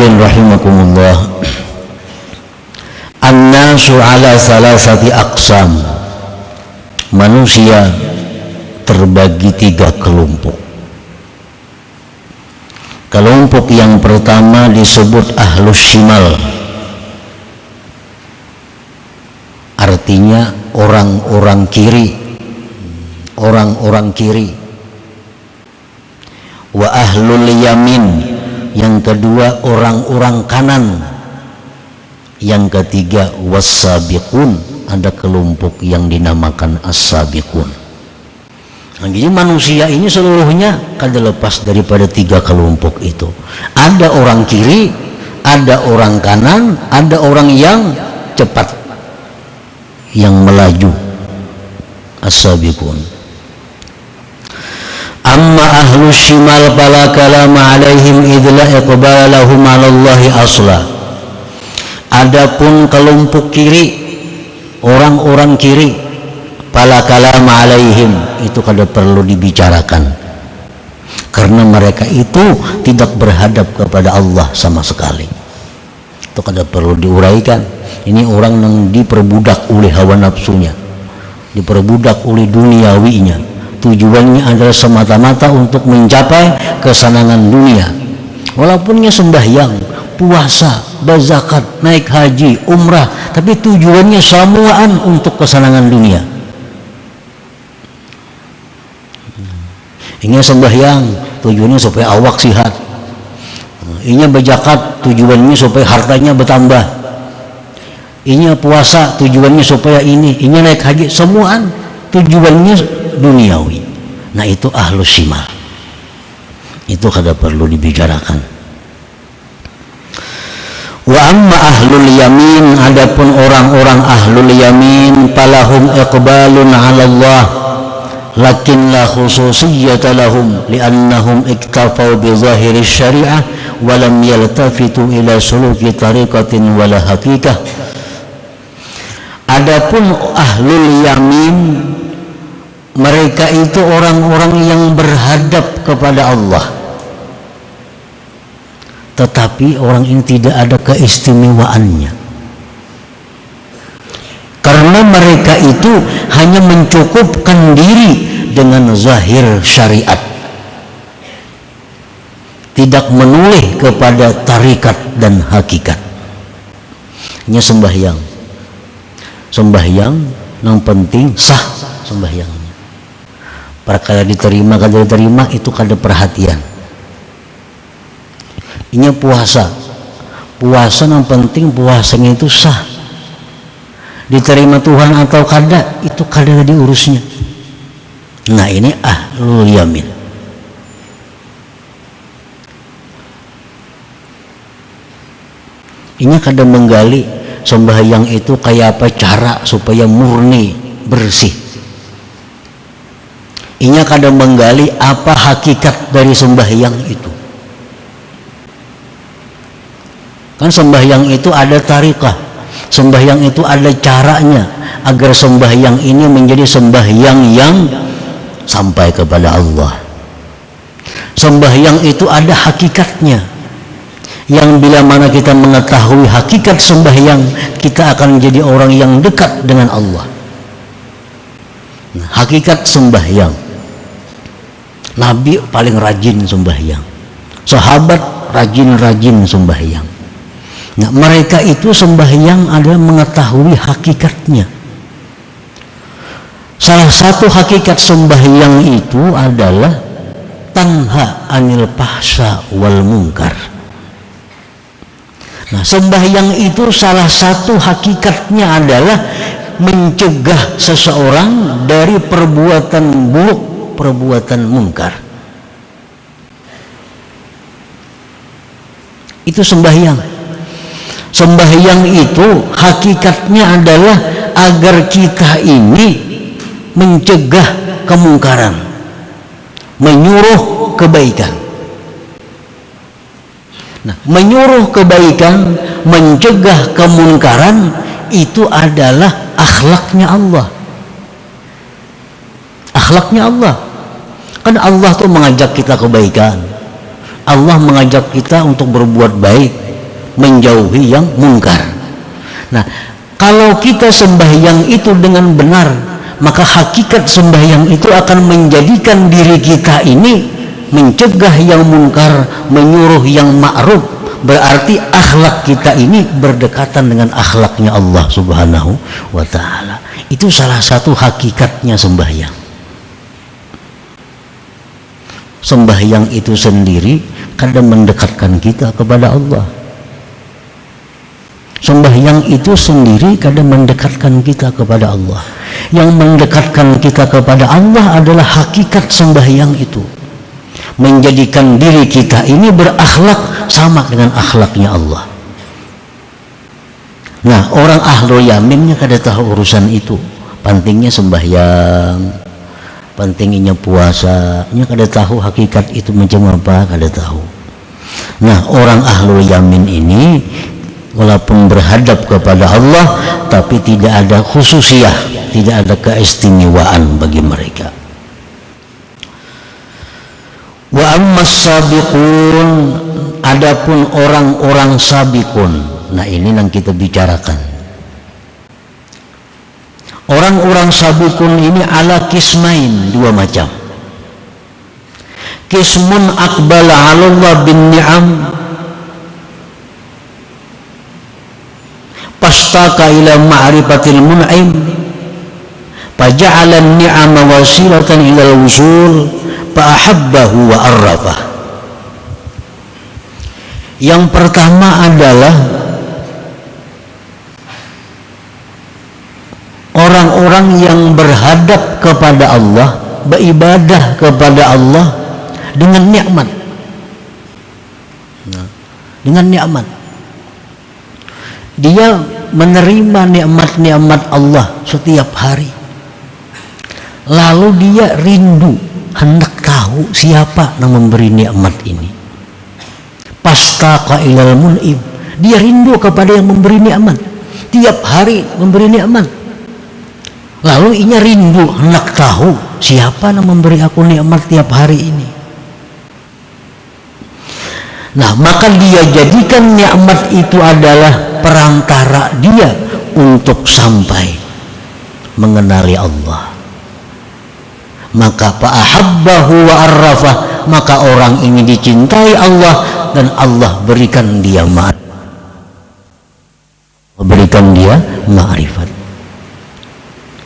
hadirin rahimakumullah, an-nasu ala salasati aqsam. Manusia terbagi 3 kelompok. Kelompok yang pertama disebut ahlus shimal, artinya orang-orang kiri, orang-orang kiri. Wa ahlul yamin, yang kedua orang-orang kanan. Yang ketiga was-sabiqun, ada kelompok yang dinamakan as-sabiqun. Nah, jadi manusia ini seluruhnya kada lepas daripada 3 kelompok itu. Ada orang kiri, ada orang kanan, ada orang yang cepat, yang melaju, as-sabiqun. Amma ahlu shimal fala kalama alaihim idla iqbala lahum ala Allahi asla. Adapun kelompok kiri, orang-orang kiri, fala kalama alaihim, itu kada perlu dibicarakan, karena mereka itu tidak berhadap kepada Allah sama sekali. Itu kada perlu diuraikan. Ini orang yang diperbudak oleh hawa nafsunya, diperbudak oleh duniawinya. Tujuannya adalah semata-mata untuk mencapai kesenangan dunia. Walaupunnya sembahyang, puasa, berzakat, naik haji, umrah, tapi tujuannya semuaan untuk kesenangan dunia. Ingin sembahyang, tujuannya supaya awak sihat. Ingin berzakat, tujuannya supaya hartanya bertambah. Ingin puasa, tujuannya supaya ini. Ingin naik haji, semuaan tujuannya duniawi. Nah, itu ahlus shimal, itu kada perlu dibicarakan. Wa amma ahlul yamin, adapun orang-orang ahlul yamin, falahum iqbalun 'ala Allah lakin la khususiyyata lahum li'annahum iktafau bi zahiri syari'ah wa lam yaltafitu ila suluki tariqatin wala haqiqah. Adapun ahlul yamin, mereka itu orang-orang yang berhadap kepada Allah, tetapi orang ini tidak ada keistimewaannya, karena mereka itu hanya mencukupkan diri dengan zahir syariat, tidak menoleh kepada tarikat dan hakikat. Hanya sembahyang yang penting sah sembahyangnya. Perkara diterima kada diterima itu kada perhatian. Ini puasa yang penting puasanya itu sah, diterima Tuhan atau kada itu kada diurusnya. Nah, ini ahlul yamin. Ini kada menggali sembahyang itu kayak apa cara supaya murni bersih. Inya kadang menggali apa hakikat dari sembahyang itu. Kan sembahyang itu ada tarikah, sembahyang itu ada caranya agar sembahyang ini menjadi sembahyang yang sampai kepada Allah. Sembahyang itu ada hakikatnya, yang bila mana kita mengetahui hakikat sembahyang, kita akan menjadi orang yang dekat dengan Allah. Nah, hakikat sembahyang, Nabi paling rajin sembahyang, sahabat rajin-rajin sembahyang. Nah, mereka itu sembahyang adalah mengetahui hakikatnya. Salah satu hakikat sembahyang itu adalah tanha anil fahsya wal munkar. Nah, sembahyang itu salah satu hakikatnya adalah mencegah seseorang dari perbuatan buruk, perbuatan mungkar. Itu sembahyang. Sembahyang itu hakikatnya adalah agar kita ini mencegah kemungkaran, menyuruh kebaikan. Nah, menyuruh kebaikan, mencegah kemungkaran, itu adalah akhlaknya Allah. Akhlaknya Allah. Kan Allah tuh mengajak kita kebaikan. Allah mengajak kita untuk berbuat baik. menjauhi yang munkar. Nah, kalau kita sembahyang itu dengan benar, maka hakikat sembahyang itu akan menjadikan diri kita ini mencegah yang munkar, menyuruh yang ma'ruf. Berarti akhlak kita ini berdekatan dengan akhlaknya Allah Subhanahu wa ta'ala. Itu salah satu hakikatnya sembahyang. Sembahyang itu sendiri kadang mendekatkan kita kepada Allah. Sembahyang itu sendiri kadang mendekatkan kita kepada Allah. Yang mendekatkan kita kepada Allah adalah hakikat sembahyang itu, menjadikan diri kita ini berakhlak sama dengan akhlaknya Allah. Nah, orang ahlul yaminnya kada tahu urusan itu. Pentingnya sembahyang, pentingnya puasa, nya kada tahu hakikat itu macam apa, kada tahu. Nah, orang ahlul yamin ini walaupun berhadap kepada Allah, tapi tidak ada khususiyah, tidak ada keistimewaan bagi mereka. Wa ammas sabiqun, adapun orang-orang sabiqun. Nah, ini yang kita bicarakan. Orang-orang sabiqun ini ala kismain, dua macam. Kismun aqbala 'ala Allah bin ni'am fastaka ila ma'rifatil mun'im faja'ala an-ni'ama wasilatan ila al-wusul fa'ahabbahu wa arrafah. Yang pertama adalah orang-orang yang berhadap kepada Allah, beribadah kepada Allah dengan nikmat. Nah, dengan nikmat. Dia menerima nikmat-nikmat Allah setiap hari. Lalu dia rindu, hendak tahu siapa yang memberi nikmat ini. Pastaqa ilal mun'im, dia rindu kepada yang memberi nikmat. Tiap hari memberi nikmat. Lalu inya rindu, hendak tahu siapa yang memberi aku nikmat tiap hari ini. Nah, maka dia jadikan nikmat itu adalah perantara dia untuk sampai mengenali Allah. Maka fa'ahabbahu wa arrafah, maka orang ini dicintai Allah dan Allah berikan dia ma'rifat.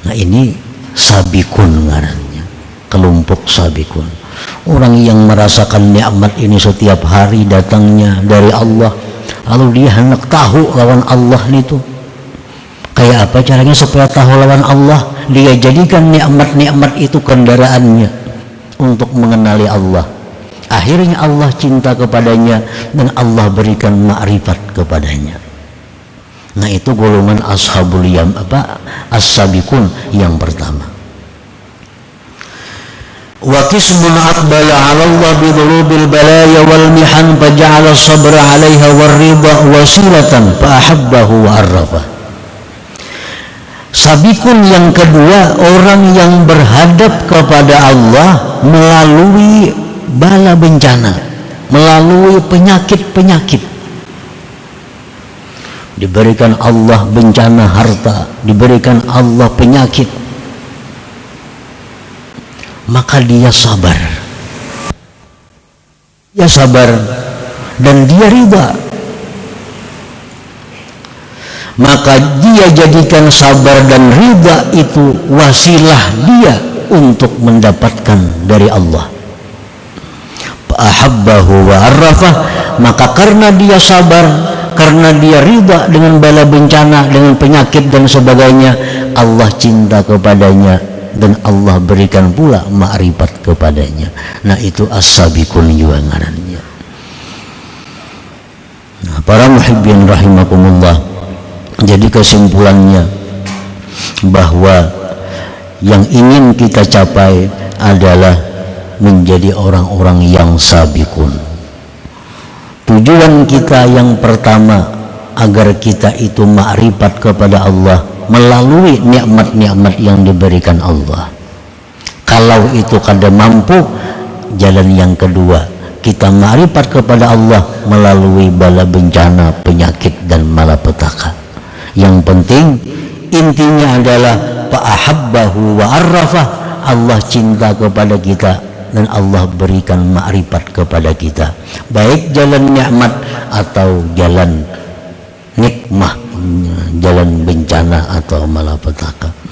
Nah, ini sabikun ngarannya, kelompok sabikun. Orang yang merasakan nikmat ini setiap hari datangnya dari Allah, lalu dia hendak tahu lawan Allah itu kayak apa caranya supaya tahu lawan Allah. Dia jadikan nikmat-nikmat itu kendaraannya untuk mengenali Allah. Akhirnya Allah cinta kepadanya dan Allah berikan ma'rifat kepadanya. Nah, itu golongan ashabul yam as-sabiqun yang pertama. Wa qismun aqbala 'ala Allah bi dhurubil balaya wal mihan faja'ala as-sabra 'alaiha war ridha wasilatan fa ahabbahu wa arrafah. Sabikun yang kedua, orang yang berhadap kepada Allah melalui bala bencana, melalui penyakit-penyakit. Diberikan Allah bencana harta, diberikan Allah penyakit, maka dia sabar. Dia sabar dan dia ridha. Maka dia jadikan sabar dan ridha itu wasilah dia untuk mendapatkan dari Allah. Fa'ahabbahu wa arrafah, maka karena dia sabar, karena dia ridha dengan bala bencana, dengan penyakit dan sebagainya, Allah cinta kepadanya dan Allah berikan pula ma'rifat kepadanya. Nah, itu as-sabiqun juga ngarannya. Nah, para muhibbin rahimakumullah, jadi kesimpulannya bahwa yang ingin kita capai adalah menjadi orang-orang yang sabiqun. Tujuan kita yang pertama agar kita itu ma'rifat kepada Allah melalui nikmat-nikmat yang diberikan Allah. Kalau itu kada mampu, jalan yang kedua kita ma'rifat kepada Allah melalui bala bencana, penyakit dan malapetaka. Yang penting intinya adalah fa'ahabbahu wa arrafah, Allah cinta kepada kita dan Allah berikan ma'rifat kepada kita, baik jalan nikmat atau jalan nikmah, jalan bencana atau malapetaka.